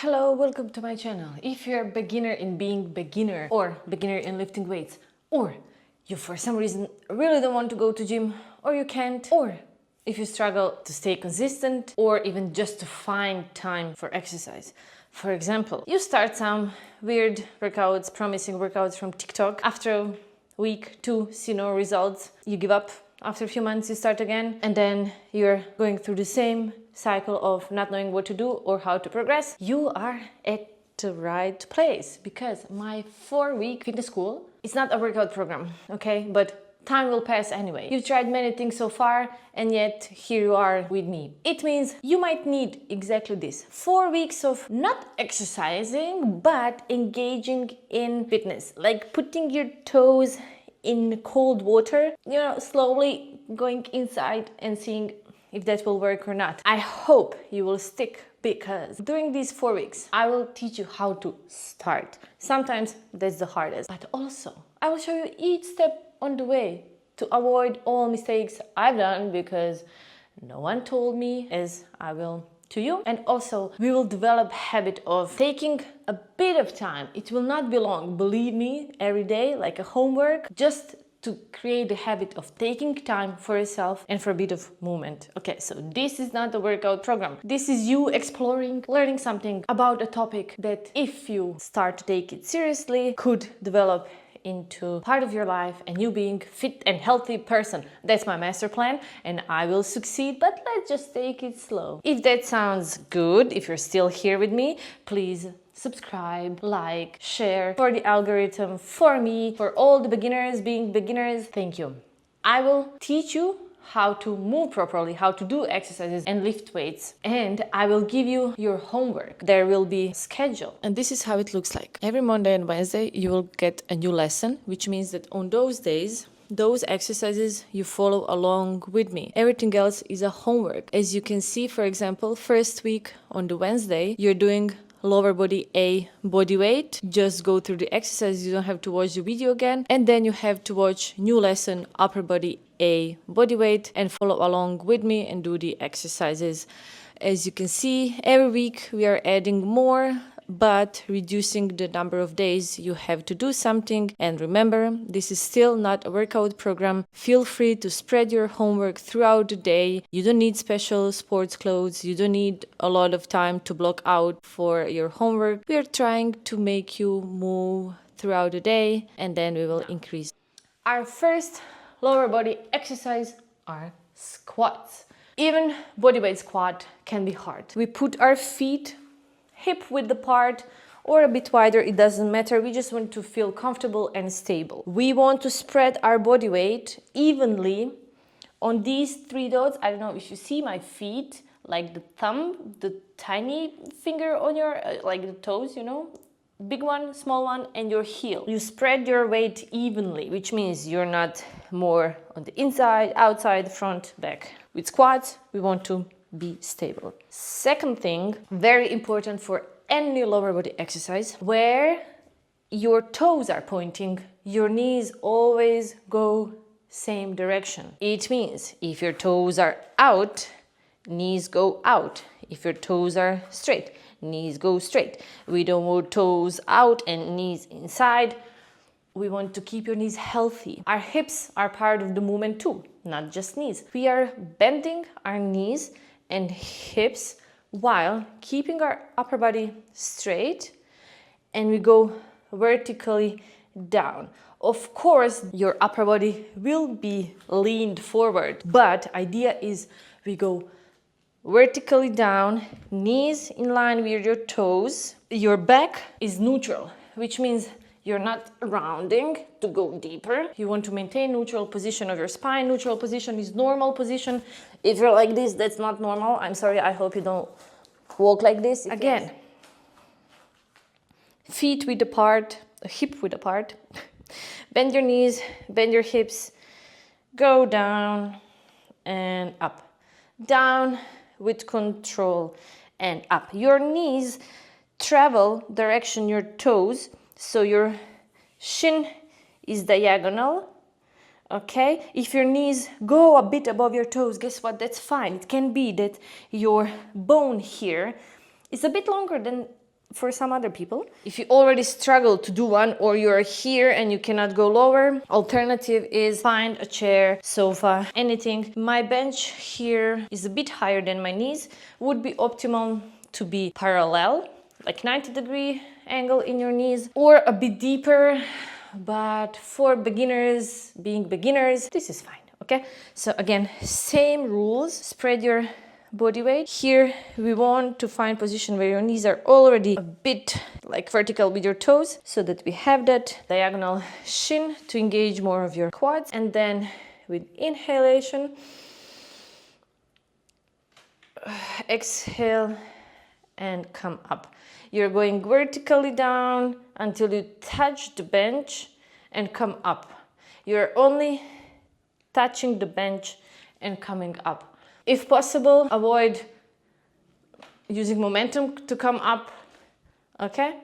Hello, welcome to my channel. If you're a beginner in being beginner or beginner in lifting weights, or you for some reason really don't want to go to gym or you can't, or if you struggle to stay consistent or even just to find time for exercise. For example, you start some weird workouts, promising workouts from TikTok. After a week, two, see no results, you give up. After a few months, you start again, and then you're going through the same cycle of not knowing what to do or how to progress. You are at the right place, because my 4-week fitness school is not a workout program, okay? But time will pass anyway. You've tried many things so far, and yet here you are with me. It means you might need exactly this. 4 weeks of not exercising, but engaging in fitness, like putting your toes in cold water, slowly going inside and seeing if that will work or not. I hope you will stick, because during these 4 weeks, I will teach you how to start. Sometimes that's the hardest, but also I will show you each step on the way to avoid all mistakes I've done, because no one told me, as I will to you. And also we will develop habit of taking a bit of time. It will not be long, believe me, every day, like a homework, just to create the habit of taking time for yourself and for a bit of movement. Okay, so this is not a workout program. This is you exploring, learning something about a topic that, if you start to take it seriously, could develop into part of your life and you being fit and healthy person. That's my master plan, and I will succeed, but let's just take it slow. If that sounds good, if you're still here with me, please subscribe, like, share, for the algorithm, for me, for all the beginners being beginners. Thank you. I will teach you how to move properly, how to do exercises and lift weights, and I will give you your homework. There will be schedule, and this is how it looks like. Every Monday and Wednesday you will get a new lesson, which means that on those days, those exercises you follow along with me. Everything else is a homework. As you can see, for example, first week on the Wednesday you're doing lower body A body weight. Just go through the exercises, you don't have to watch the video again, and then you have to watch new lesson upper body A body weight and follow along with me and do the exercises. As you can see, every week we are adding more, but reducing the number of days you have to do something. And remember, this is still not a workout program. Feel free to spread your homework throughout the day. You don't need special sports clothes. You don't need a lot of time to block out for your homework. We are trying to make you move throughout the day, and then we will increase. Our first lower body exercise are squats. Even bodyweight squat can be hard. We put our feet hip width apart or a bit wider, it doesn't matter. We just want to feel comfortable and stable. We want to spread our body weight evenly on these 3 dots. I don't know if you see my feet, like the thumb, the tiny finger on your, like the toes, big one, small one, and your heel. You spread your weight evenly, which means you're not more on the inside, outside, front, back. With squats, we want to be stable. Second thing, very important for any lower body exercise, where your toes are pointing, your knees always go same direction. It means if your toes are out, knees go out. If your toes are straight, knees go straight. We don't want toes out and knees inside. We want to keep your knees healthy. Our hips are part of the movement too, not just knees. We are bending our knees and hips while keeping our upper body straight, and we go vertically down. Of course, your upper body will be leaned forward, but idea is we go vertically down, knees in line with your toes. Your back is neutral, which means you're not rounding to go deeper. You want to maintain neutral position of your spine. Neutral position is normal position. If you're like this, that's not normal. I'm sorry, I hope you don't walk like this. Again, feet width apart, hip width apart. Bend your knees, bend your hips, go down and up. Down with control and up. Your knees travel direction your toes, so your shin is diagonal, okay? If your knees go a bit above your toes, guess what? That's fine. It can be that your bone here is a bit longer than for some other people. If you already struggle to do one, or you're here and you cannot go lower, alternative is find a chair, sofa, anything. My bench here is a bit higher than my knees. Would be optimal to be parallel, like 90-degree angle in your knees, or a bit deeper. But for beginners, being beginners, this is fine, okay? So again, same rules, spread your body weight. Here we want to find position where your knees are already a bit like vertical with your toes, so that we have that diagonal shin to engage more of your quads. And then with inhalation, exhale and come up. You're going vertically down until you touch the bench and come up. You're only touching the bench and coming up. If possible, avoid using momentum to come up, okay?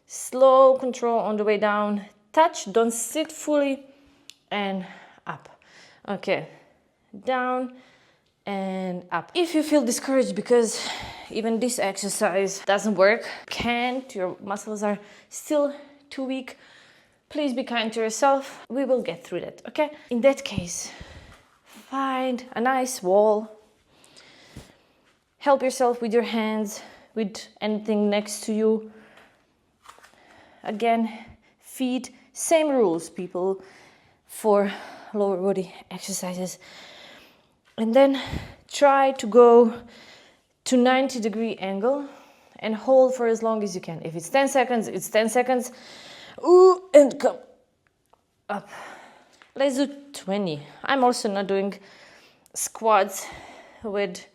Slow control on the way down. Touch, don't sit fully, and up. Okay, down and up. If you feel discouraged because even this exercise doesn't work, your muscles are still too weak, please be kind to yourself. We will get through that, okay? In that case, find a nice wall. Help yourself with your hands, with anything next to you. Again, feet, same rules, people, for lower body exercises. And then try to go to 90-degree angle and hold for as long as you can. If it's 10 seconds, it's 10 seconds. Ooh, and come up. Let's do 20. I'm also not doing squats with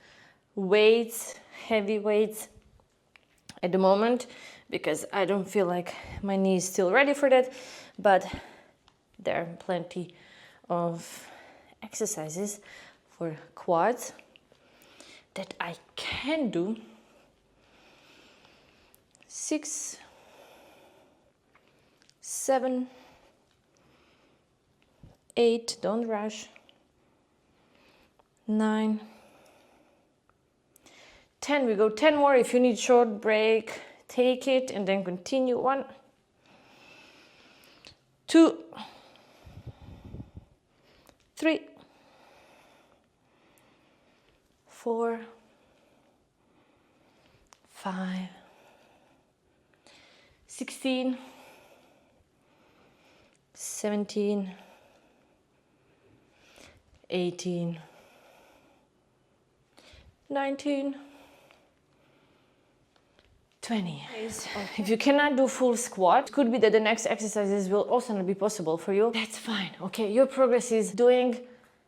weights, heavy weights at the moment, because I don't feel like my knee is still ready for that. But there are plenty of exercises for quads that I can do. 6, 7, 8, don't rush, 9, 10, we go 10 more. If you need short break, take it and then continue. 1, 2, 3, 4, 5, 16, 17, 18, 19, 20. If you cannot do full squat, it could be that the next exercises will also not be possible for you. That's fine, okay? Your progress is doing.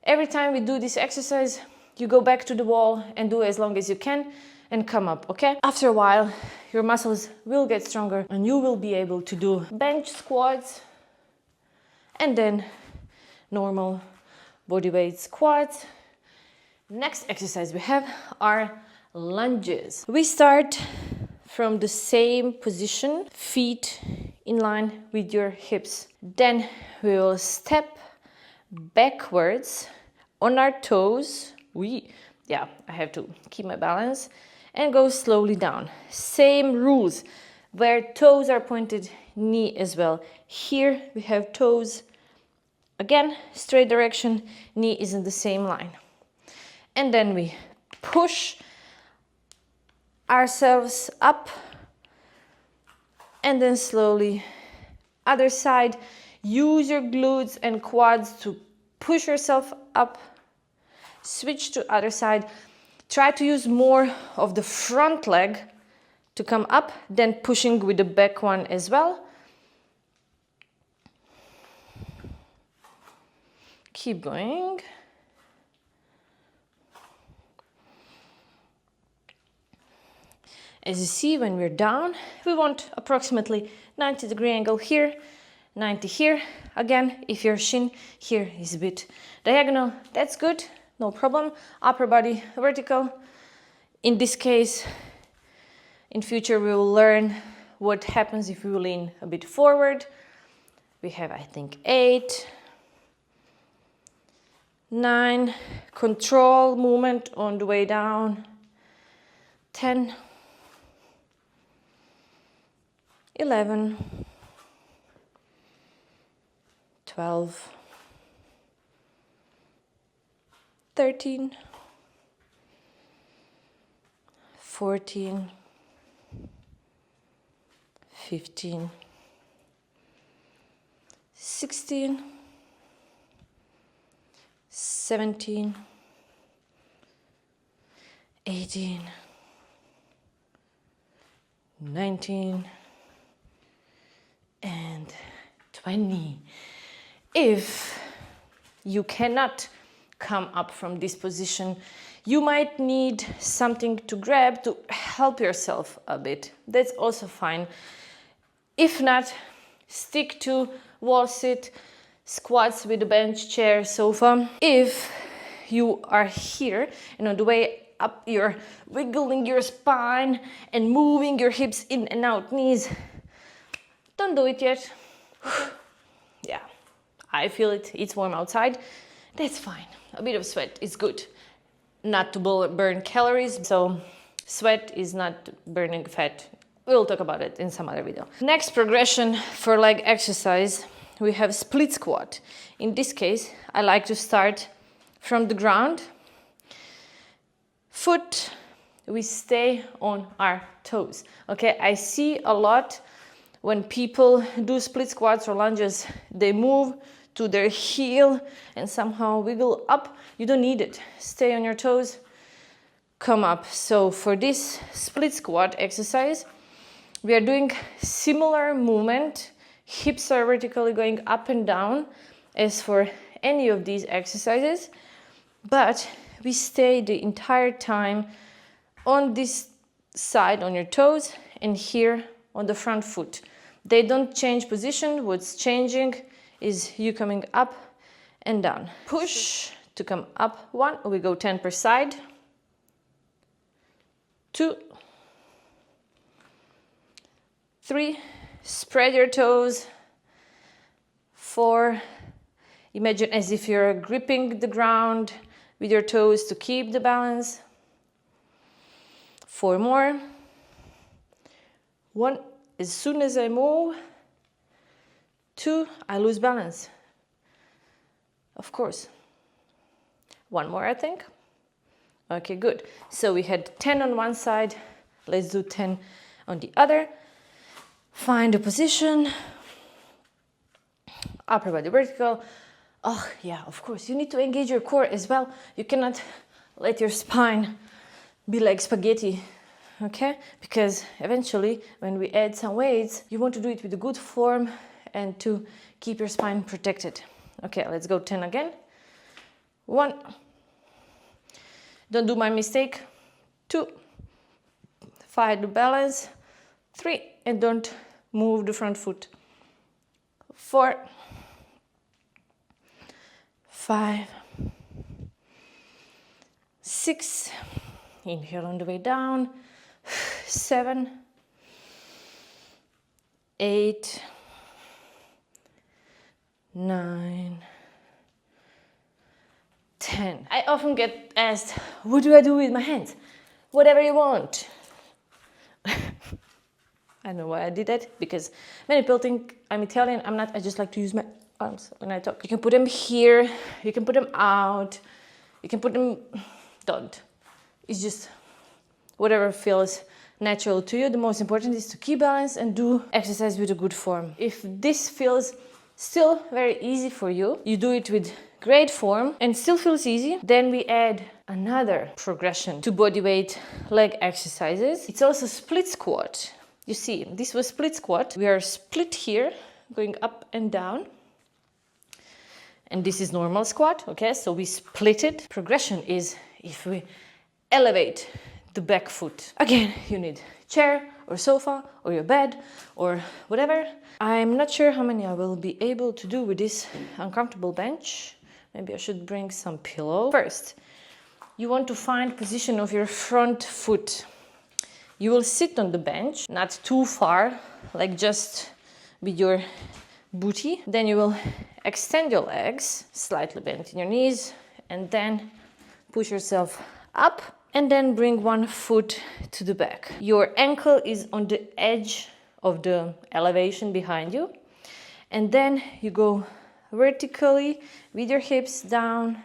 Every time we do this exercise, you go back to the wall and do as long as you can and come up, okay? After a while, your muscles will get stronger and you will be able to do bench squats and then normal body weight squats. Next exercise we have are lunges. We start from the same position, feet in line with your hips. Then we will step backwards on our toes. I have to keep my balance and go slowly down. Same rules, where toes are pointed, knee as well. Here we have toes, again, straight direction, knee is in the same line. And then we push ourselves up and then slowly other side. Use your glutes and quads to push yourself up. Switch to other side. Try to use more of the front leg to come up, then pushing with the back one as well. Keep going. As you see, when we're down, we want approximately 90-degree angle here, 90 here. Again, if your shin here is a bit diagonal, that's good, no problem. Upper body vertical. In this case, in future, we will learn what happens if we lean a bit forward. We have, I think, 8, 9, control movement on the way down, 10, 11, 12, 13, 14, 15, 16, 17, 18, 19, and 20. If you cannot come up from this position, you might need something to grab to help yourself a bit. That's also fine. If not, stick to wall sit, squats with a bench, chair, sofa. If you are here and on the way up you're wiggling your spine and moving your hips in and out, knees, don't do it yet. Yeah, I feel it, it's warm outside. That's fine. A bit of sweat is good. Not to burn calories, so sweat is not burning fat. We'll talk about it in some other video. Next progression for leg exercise, we have split squat. In this case, I like to start from the ground. Foot, we stay on our toes. Okay, I see a lot when people do split squats or lunges, they move to their heel and somehow wiggle up. You don't need it. Stay on your toes, come up. So for this split squat exercise, we are doing similar movement. Hips are vertically going up and down as for any of these exercises, but we stay the entire time on this side on your toes and here on the front foot. They don't change position. What's changing is you coming up and down. Push to come up. 1, we go 10 per side. 2, 3, spread your toes. 4, imagine as if you're gripping the ground with your toes to keep the balance. 4 more. 1, as soon as I move. 2, I lose balance. Of course. 1 more, I think. Okay, good. So we had 10 on one side. Let's do 10 on the other. Find a position. Upper body vertical. Oh, yeah, of course. You need to engage your core as well. You cannot let your spine be like spaghetti. Okay? Because eventually, when we add some weights, you want to do it with a good form and to keep your spine protected. Okay, let's go 10 again. 1. Don't do my mistake. 2. Find the balance. 3. And don't move the front foot. 4. 5. 6. Inhale on the way down. 7. 8. 9, 10. I often get asked, what do I do with my hands? Whatever you want. I don't know why I did that, because many people think I'm Italian. I'm not. I just like to use my arms when I talk. You can put them here, you can put them out, you can put them, don't. It's just whatever feels natural to you. The most important is to keep balance and do exercise with a good form. If this feels still very easy for you, you do it with great form and still feels easy, then we add another progression to bodyweight leg exercises. It's also split squat. You see, this was split squat. We are split here, going up and down. And this is normal squat, okay? So we split it. Progression is if we elevate the back foot. Again, you need chair or sofa or your bed or whatever. I'm not sure how many I will be able to do with this uncomfortable bench. Maybe I should bring some pillow. First, you want to find position of your front foot. You will sit on the bench, not too far, like just with your booty. Then you will extend your legs, slightly bend in your knees, and then push yourself up, and then bring one foot to the back. Your ankle is on the edge of the elevation behind you. And then you go vertically with your hips down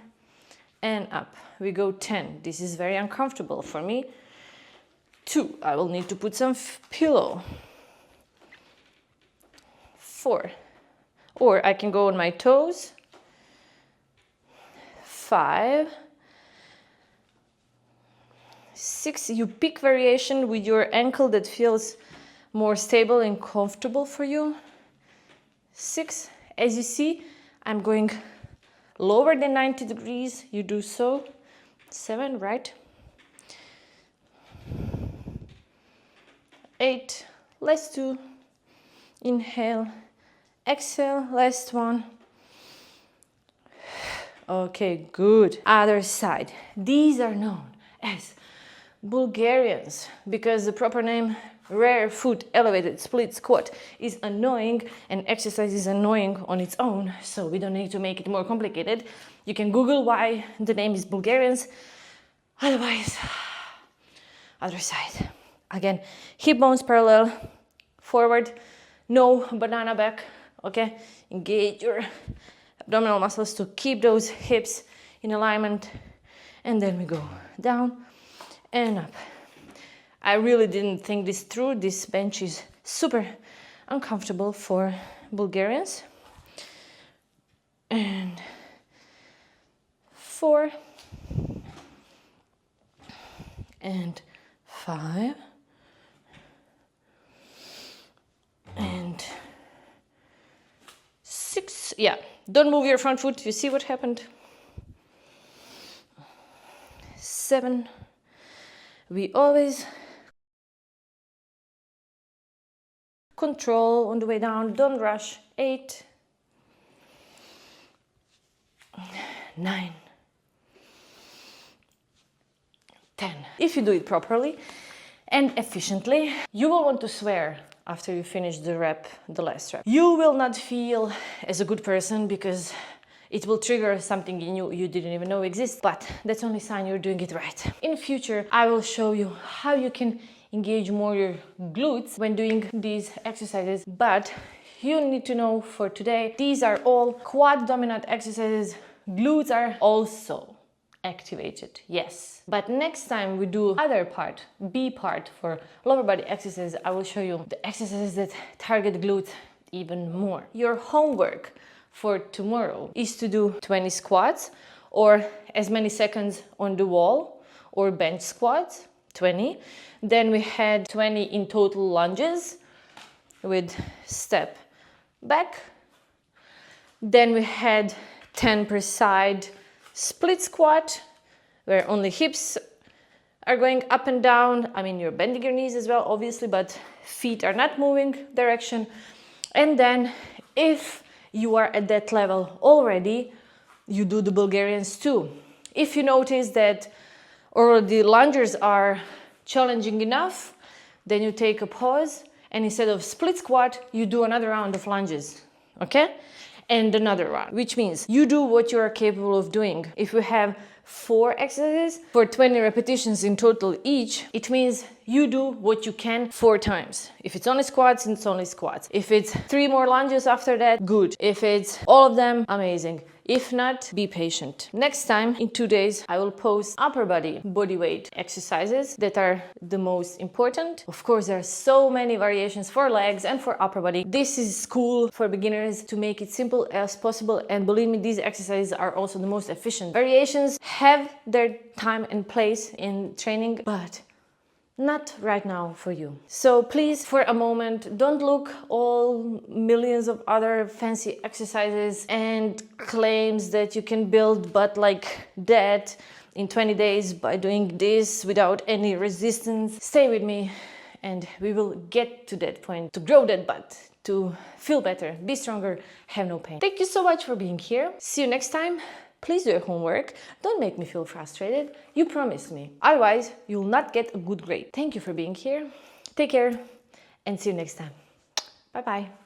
and up. We go 10. This is very uncomfortable for me. 2. I will need to put some pillow. 4. Or I can go on my toes. 5. 6. You pick variation with your ankle that feels more stable and comfortable for you. 6. As you see, I'm going lower than 90 degrees. You do so. 7, right? 8. Last 2. Inhale. Exhale. Last 1. Okay, good. Other side. These are known as Bulgarians because the proper name, rare foot elevated split squat, is annoying, and exercise is annoying on its own, so we don't need to make it more complicated. You can Google why the name is Bulgarians. Otherwise, other side. Again, hip bones parallel, forward, no banana back, okay? Engage your abdominal muscles to keep those hips in alignment, and then we go down and up. I really didn't think this through. This bench is super uncomfortable for Bulgarians. And 4 and 5 and 6. Yeah, don't move your front foot. You see what happened? 7. We always control on the way down. Don't rush. 8. 9. 10. If you do it properly and efficiently, you will want to swear after you finish the last rep. You will not feel as a good person because it will trigger something in you didn't even know exists, but that's only sign you're doing it right. In future, I will show you how you can engage more your glutes when doing these exercises, but you need to know for today, these are all quad dominant exercises. Glutes are also activated, yes. But next time we do other part, B part for lower body exercises, I will show you the exercises that target glutes even more. Your homework for tomorrow is to do 20 squats or as many seconds on the wall, or bench squats, 20. Then we had 20 in total lunges with step back. Then we had 10 per side split squat, where only hips are going up and down. I mean, you're bending your knees as well, obviously, but feet are not moving direction. And then if you are at that level already, you do the Bulgarians too. If you notice that already lunges are challenging enough, then you take a pause, and instead of split squat, you do another round of lunges, okay? And another round, which means you do what you are capable of doing. If you have 4 exercises for 20 repetitions in total each, it means you do what you can 4 times. If it's only squats, it's only squats. If it's 3 more lunges after that, good. If it's all of them, amazing. If not, be patient. Next time, in 2 days, I will post upper body weight exercises that are the most important. Of course, there are so many variations for legs and for upper body. This is cool for beginners to make it simple as possible. And believe me, these exercises are also the most efficient. Variations have their time and place in training, but not right now for you. So please, for a moment, don't look all millions of other fancy exercises and claims that you can build butt like that in 20 days by doing this without any resistance. Stay with me and we will get to that point, to grow that butt, to feel better, be stronger, have no pain. Thank you so much for being here. See you next time. Please do your homework. Don't make me feel frustrated. You promised me. Otherwise, you'll not get a good grade. Thank you for being here. Take care and see you next time. Bye-bye.